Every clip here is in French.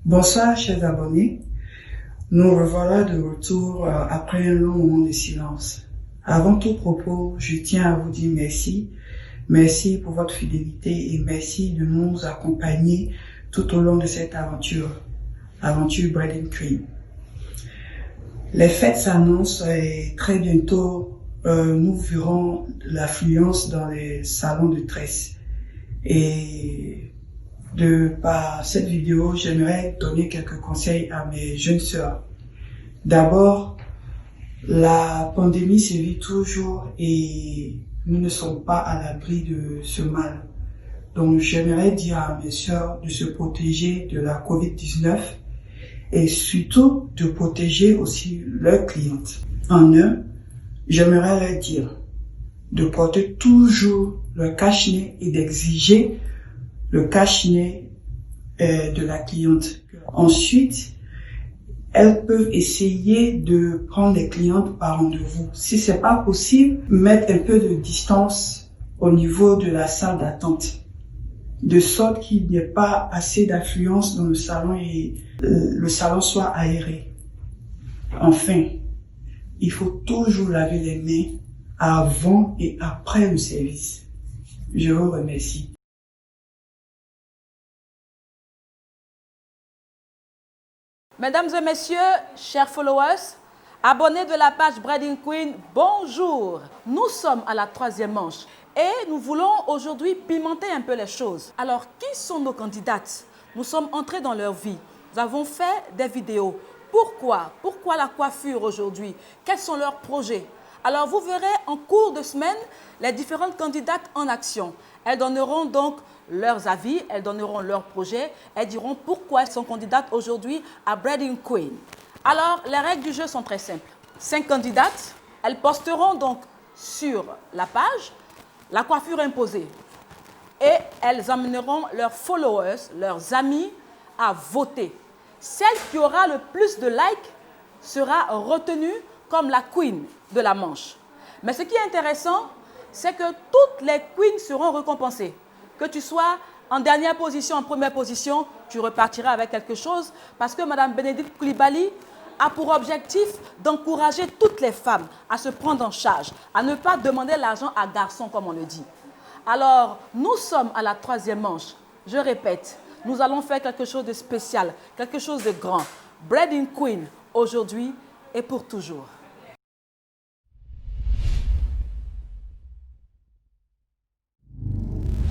Bonsoir chers abonnés, nous revoilà de retour après un long moment de silence. Avant tout propos, je tiens à vous dire merci. Merci pour votre fidélité et merci de nous accompagner tout au long de cette aventure Bread & Queen. Les fêtes s'annoncent et très bientôt nous verrons l'affluence dans les salons de tresse. Et par cette vidéo, j'aimerais donner quelques conseils à mes jeunes sœurs. D'abord, la pandémie sévit toujours et nous ne sommes pas à l'abri de ce mal. Donc, j'aimerais dire à mes sœurs de se protéger de la COVID-19 et surtout de protéger aussi leurs clientes. En j'aimerais leur dire de porter toujours le cache-nez et d'exiger le cache-nez de la cliente. Ensuite, elles peuvent essayer de prendre les clientes par rendez-vous. Si c'est pas possible, mettre un peu de distance au niveau de la salle d'attente, de sorte qu'il n'y ait pas assez d'affluence dans le salon et le salon soit aéré. Enfin, il faut toujours laver les mains avant et après le service. Je vous remercie. Mesdames et messieurs, chers followers, abonnés de la page Bread & Queen, bonjour. Nous sommes à la 3e manche et nous voulons aujourd'hui pimenter un peu les choses. Alors, qui sont nos candidates? Nous sommes entrés dans leur vie. Nous avons fait des vidéos. Pourquoi? Pourquoi la coiffure aujourd'hui? Quels sont leurs projets? Alors, vous verrez en cours de semaine les différentes candidates en action. Elles donneront donc leurs avis, elles donneront leurs projets, elles diront pourquoi elles sont candidates aujourd'hui à Bread & Queen. Alors, les règles du jeu sont très simples. 5 candidates, elles posteront donc sur la page la coiffure imposée et elles amèneront leurs followers, leurs amis à voter. Celle qui aura le plus de likes sera retenue comme la queen de la manche. Mais ce qui est intéressant, c'est que toutes les queens seront récompensées. Que tu sois en dernière position, en première position, tu repartiras avec quelque chose parce que Mme Bénédicte Coulibaly a pour objectif d'encourager toutes les femmes à se prendre en charge, à ne pas demander l'argent à garçon comme on le dit. Alors, nous sommes à la 3e manche. Je répète, nous allons faire quelque chose de spécial, quelque chose de grand. Bread & Queen, aujourd'hui et pour toujours.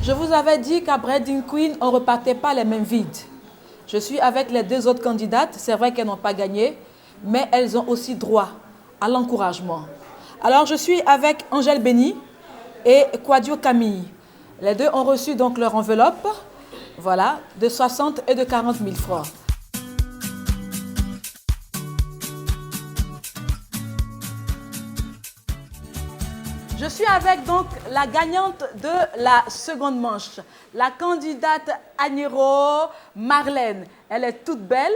Je vous avais dit qu'à Bread & Queen, on ne repartait pas les mains vides. Je suis avec les 2 autres candidates. C'est vrai qu'elles n'ont pas gagné, mais elles ont aussi droit à l'encouragement. Alors, je suis avec Angèle Béni et Quadio Camille. Les 2 ont reçu donc leur enveloppe, voilà, de 60 et de 40 000 francs. Je suis avec donc la gagnante de la 2e manche, la candidate Agnero Marlène. Elle est toute belle.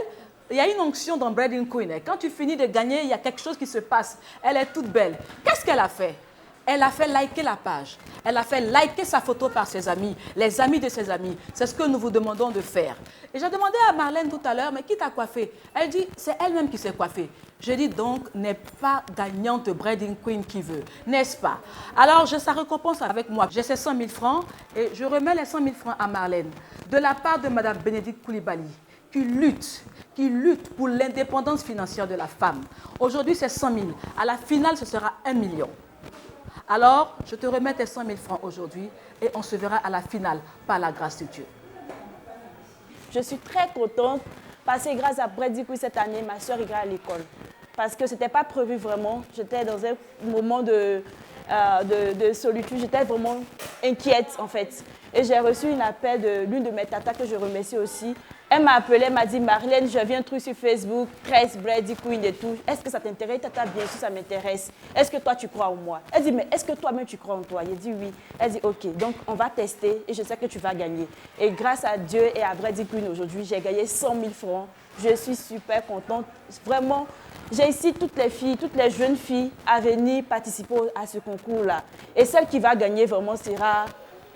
Il y a une onction dans Bread & Queen. Quand tu finis de gagner, il y a quelque chose qui se passe. Elle est toute belle. Qu'est-ce qu'elle a fait? Elle a fait liker la page. Elle a fait liker sa photo par ses amis, les amis de ses amis. C'est ce que nous vous demandons de faire. Et j'ai demandé à Marlène tout à l'heure, mais qui t'a coiffé? Elle dit, c'est elle-même qui s'est coiffée. Je dis donc, n'est pas gagnante Bread & Queen qui veut, n'est-ce pas? Alors, j'ai sa récompense avec moi. J'ai ces 100 000 francs et je remets les 100 000 francs à Marlène de la part de Mme Bénédicte Coulibaly qui lutte pour l'indépendance financière de la femme. Aujourd'hui, c'est 100 000. À la finale, ce sera 1 million. Alors, je te remets tes 100 000 francs aujourd'hui et on se verra à la finale, par la grâce de Dieu. Je suis très contente parce que grâce à Bread & Queen cette année, ma soeur ira à l'école. Parce que ce n'était pas prévu vraiment. J'étais dans un moment de solitude. J'étais vraiment inquiète en fait. Et j'ai reçu un appel de l'une de mes tatas que je remercie aussi. Elle m'a appelé, elle m'a dit, Marlène, je viens un truc sur Facebook, presse, Bread & Queen et tout. Est-ce que ça t'intéresse? Tata, bien sûr, ça m'intéresse. Est-ce que toi, tu crois en moi? Elle dit, mais est-ce que toi-même, tu crois en toi? J'ai dit oui. Elle dit, ok, donc on va tester et je sais que tu vas gagner. Et grâce à Dieu et à Bread & Queen aujourd'hui, j'ai gagné 100 000 francs. Je suis super contente. Vraiment, j'incite toutes les filles, toutes les jeunes filles à venir participer à ce concours-là. Et celle qui va gagner vraiment sera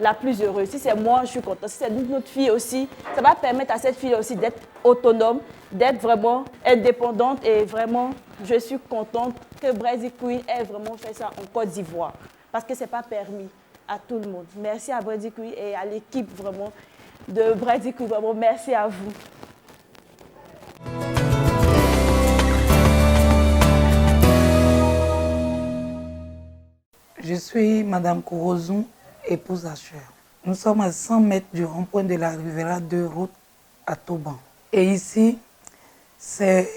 la plus heureuse. Si c'est moi, je suis contente. Si c'est notre fille aussi, ça va permettre à cette fille aussi d'être autonome, d'être vraiment indépendante. Et vraiment, je suis contente que Brady Queen ait vraiment fait ça en Côte d'Ivoire. Parce que ce n'est pas permis à tout le monde. Merci à Brady Queen et à l'équipe vraiment de Brady Queen. Vraiment, merci à vous. Je suis Madame Kourozou, épouse Asher. Nous sommes à 100 mètres du rond-point de la Rivera 2 route à Toban. Et ici, c'est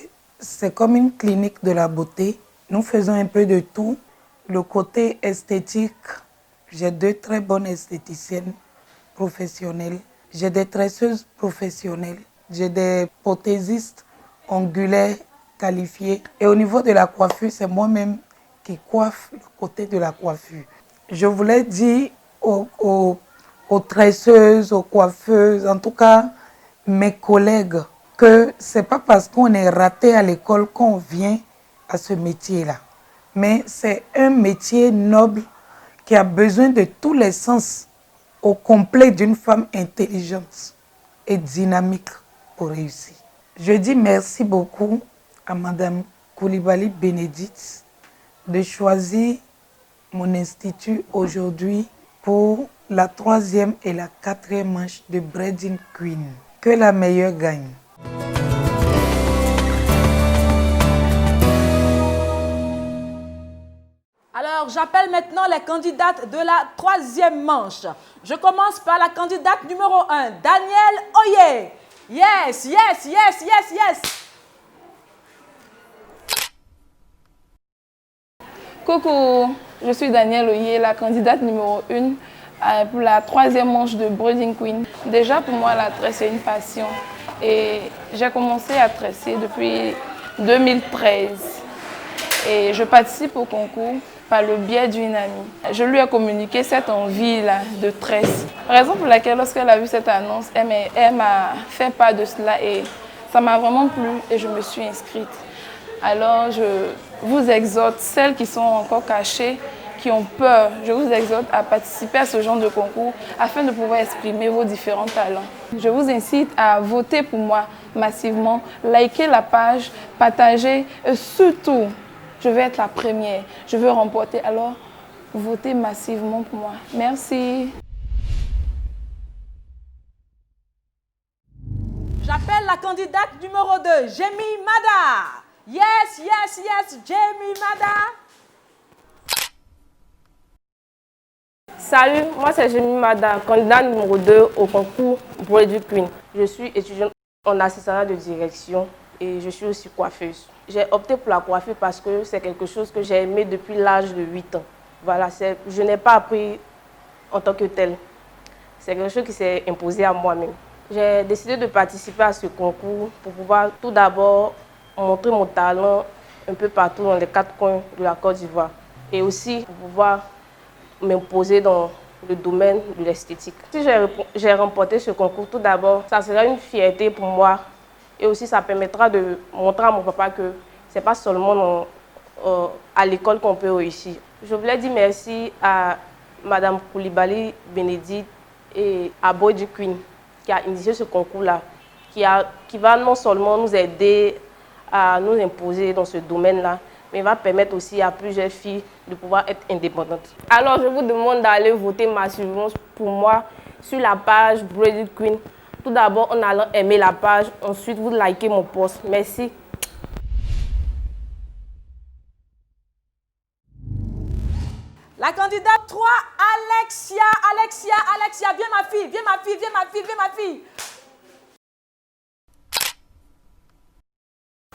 comme une clinique de la beauté. Nous faisons un peu de tout. Le côté esthétique, j'ai 2 très bonnes esthéticiennes professionnelles. J'ai des tresseuses professionnelles. J'ai des prothésistes ongulaires qualifiés. Et au niveau de la coiffure, c'est moi-même qui coiffe le côté de la coiffure. Je voulais dire aux tresseuses, aux coiffeuses, en tout cas mes collègues, que ce n'est pas parce qu'on est raté à l'école qu'on vient à ce métier-là. Mais c'est un métier noble qui a besoin de tous les sens au complet d'une femme intelligente et dynamique pour réussir. Je dis merci beaucoup à Madame Coulibaly Bénédicte de choisir mon institut aujourd'hui pour la 3e et la 4e manche de Breeding Queen. Que la meilleure gagne. Alors, j'appelle maintenant les candidates de la 3e manche. Je commence par la candidate numéro 1, Danielle Oye. Yes, yes, yes, yes, yes. Coucou, je suis Danielle Oye, la candidate numéro 1 pour la 3e manche de Breeding Queen. Déjà, pour moi, la tresse, c'est une passion. Et j'ai commencé à tresser depuis 2013. Et je participe au concours par le biais d'une amie. Je lui ai communiqué cette envie-là de tresse. Raison pour laquelle, lorsqu'elle a vu cette annonce, elle m'a fait part de cela et ça m'a vraiment plu et je me suis inscrite. Alors, je vous exhorte, celles qui sont encore cachées, qui ont peur, je vous exhorte à participer à ce genre de concours afin de pouvoir exprimer vos différents talents. Je vous incite à voter pour moi massivement, liker la page, partager et surtout, je vais être la première, je veux remporter. Alors, votez massivement pour moi. Merci. J'appelle la candidate numéro 2, Jamie Mada. Yes, yes, yes, Jamie Mada. Salut, moi c'est Jamie Mada, candidate numéro 2 au concours Breeding Queen. Je suis étudiante en assistante de direction et je suis aussi coiffeuse. J'ai opté pour la coiffure parce que c'est quelque chose que j'ai aimé depuis l'âge de 8 ans. Voilà, je n'ai pas appris en tant que tel. C'est quelque chose qui s'est imposé à moi-même. J'ai décidé de participer à ce concours pour pouvoir tout d'abord montrer mon talent un peu partout dans les 4 coins de la Côte d'Ivoire. Et aussi pour pouvoir m'imposer dans le domaine de l'esthétique. Si j'ai remporté ce concours, tout d'abord, ça sera une fierté pour moi. Et aussi, ça permettra de montrer à mon papa que ce n'est pas seulement à l'école qu'on peut réussir. Je voulais dire merci à Madame Coulibaly Bénédicte et à Breeding Queen qui a initié ce concours-là, qui va non seulement nous aider à nous imposer dans ce domaine-là, mais va permettre aussi à plusieurs filles de pouvoir être indépendantes. Alors, je vous demande d'aller voter massivement pour moi sur la page Breeding Queen. Tout d'abord, en allant aimer la page, ensuite vous likez mon post. Merci. La candidate 3, Alexia. Alexia, viens ma fille, viens ma fille, viens ma fille, viens ma fille.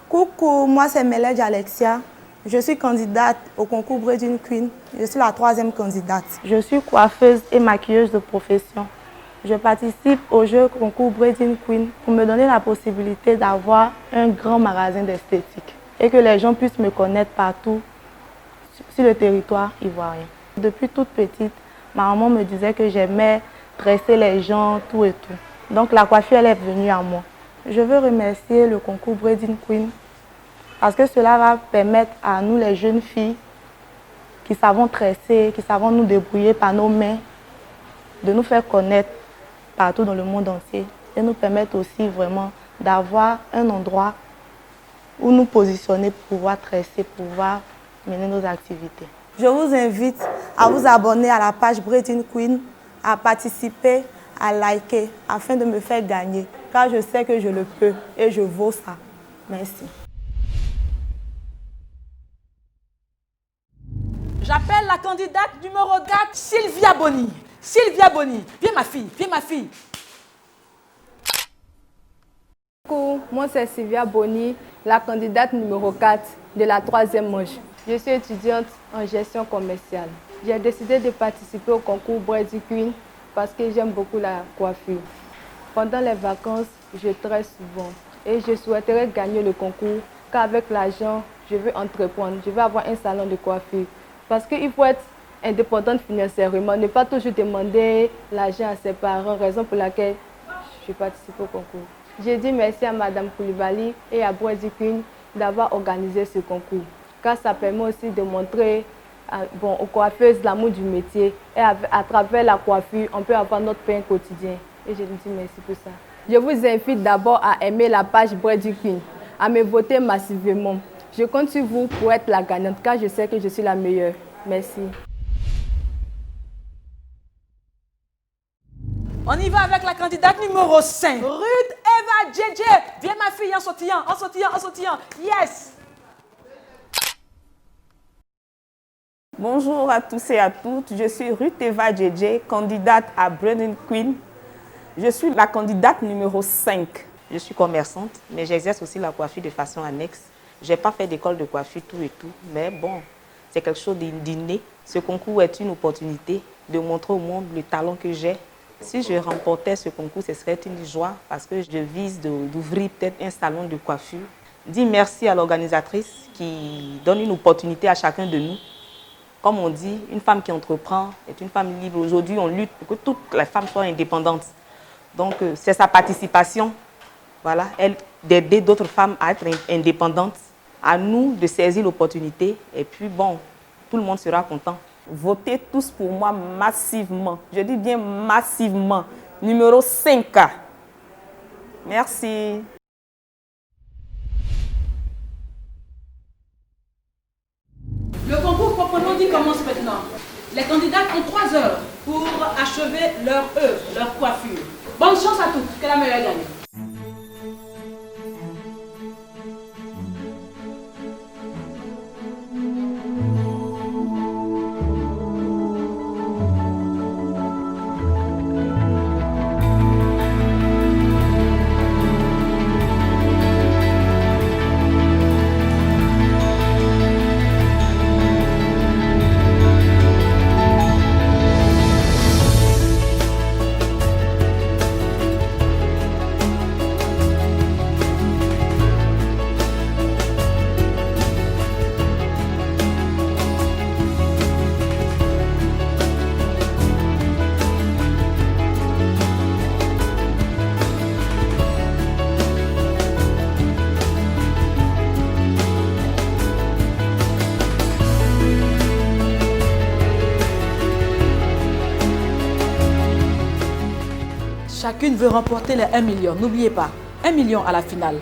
Coucou, moi c'est Meledj Alexia. Je suis candidate au concours Breeding Queen. Je suis la 3e candidate. Je suis coiffeuse et maquilleuse de profession. Je participe au jeu concours Breeding Queen pour me donner la possibilité d'avoir un grand magasin d'esthétique et que les gens puissent me connaître partout sur le territoire ivoirien. Depuis toute petite, ma maman me disait que j'aimais dresser les gens, tout et tout. Donc la coiffure, elle est venue à moi. Je veux remercier le concours Breeding Queen parce que cela va permettre à nous, les jeunes filles, qui savons tresser, qui savons nous débrouiller par nos mains, de nous faire connaître partout dans le monde entier et nous permettre aussi vraiment d'avoir un endroit où nous positionner pour pouvoir tresser, pour pouvoir mener nos activités. Je vous invite à vous abonner à la page Breeding Queen, à participer, à liker, afin de me faire gagner, car je sais que je le peux et je vaux ça. Merci. J'appelle la candidate numéro 4, Sylvia Boni. Sylvia Boni, viens ma fille, viens ma fille. Coucou, moi c'est Sylvia Boni, la candidate numéro 4 de la 3e manche. Je suis étudiante en gestion commerciale. J'ai décidé de participer au concours Breeding Queen parce que j'aime beaucoup la coiffure. Pendant les vacances, je tresse souvent et je souhaiterais gagner le concours car avec l'argent, je veux entreprendre, je veux avoir un salon de coiffure. Parce qu'il faut être indépendante financièrement, ne pas toujours demander l'argent à ses parents, raison pour laquelle je participe au concours. J'ai dit merci à Madame Koulibaly et à Breeding Queen d'avoir organisé ce concours, car ça permet aussi de montrer aux coiffeuses l'amour du métier et à travers la coiffure, on peut avoir notre pain quotidien. Et je vous dis merci pour ça. Je vous invite d'abord à aimer la page Breeding Queen, à me voter massivement. Je compte sur vous pour être la gagnante, car je sais que je suis la meilleure. Merci. On y va avec la candidate numéro 5, Ruth Eva JJ. Viens ma fille, en sautillant, en sautillant, en sautillant. Yes! Bonjour à tous et à toutes, je suis Ruth Eva JJ, candidate à Breeding Queen. Je suis la candidate numéro 5. Je suis commerçante, mais j'exerce aussi la coiffure de façon annexe. Je n'ai pas fait d'école de coiffure, tout et tout, mais bon, c'est quelque chose d'inné. Ce concours est une opportunité de montrer au monde le talent que j'ai. Si je remportais ce concours, ce serait une joie parce que je vise d'ouvrir peut-être un salon de coiffure. Dis merci à l'organisatrice qui donne une opportunité à chacun de nous. Comme on dit, une femme qui entreprend est une femme libre. Aujourd'hui, on lutte pour que toutes les femmes soient indépendantes. Donc, c'est sa participation, voilà, d'aider d'autres femmes à être indépendantes. À nous de saisir l'opportunité et puis bon, tout le monde sera content. Votez tous pour moi massivement. Je dis bien massivement. Numéro 5. Merci. Le concours proprement dit commence maintenant. Les candidates ont 3 heures pour achever leur œuvre, leur coiffure. Bonne chance à toutes, que la meilleure gagne. Chacune veut remporter les 1 million. N'oubliez pas, 1 million à la finale.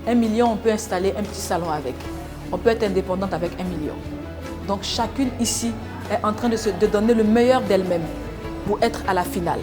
1 million, on peut installer un petit salon avec. On peut être indépendante avec 1 million. Donc chacune ici est en train de donner le meilleur d'elle-même pour être à la finale.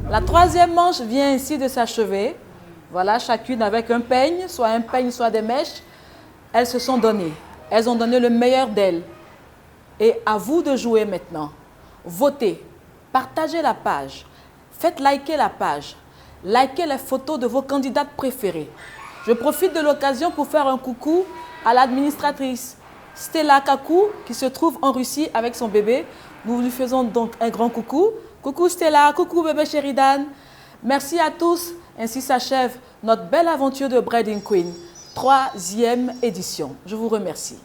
La troisième manche vient ainsi de s'achever. Voilà, chacune avec un peigne, soit des mèches. Elles se sont données. Elles ont donné le meilleur d'elles. Et à vous de jouer maintenant. Votez, partagez la page, faites liker la page, likez les photos de vos candidates préférées. Je profite de l'occasion pour faire un coucou à l'administratrice Stella Kakou qui se trouve en Russie avec son bébé. Nous lui faisons donc un grand coucou. Coucou Stella, coucou bébé Sheridan. Merci à tous. Ainsi s'achève notre belle aventure de Bread Queen, 3e édition. Je vous remercie.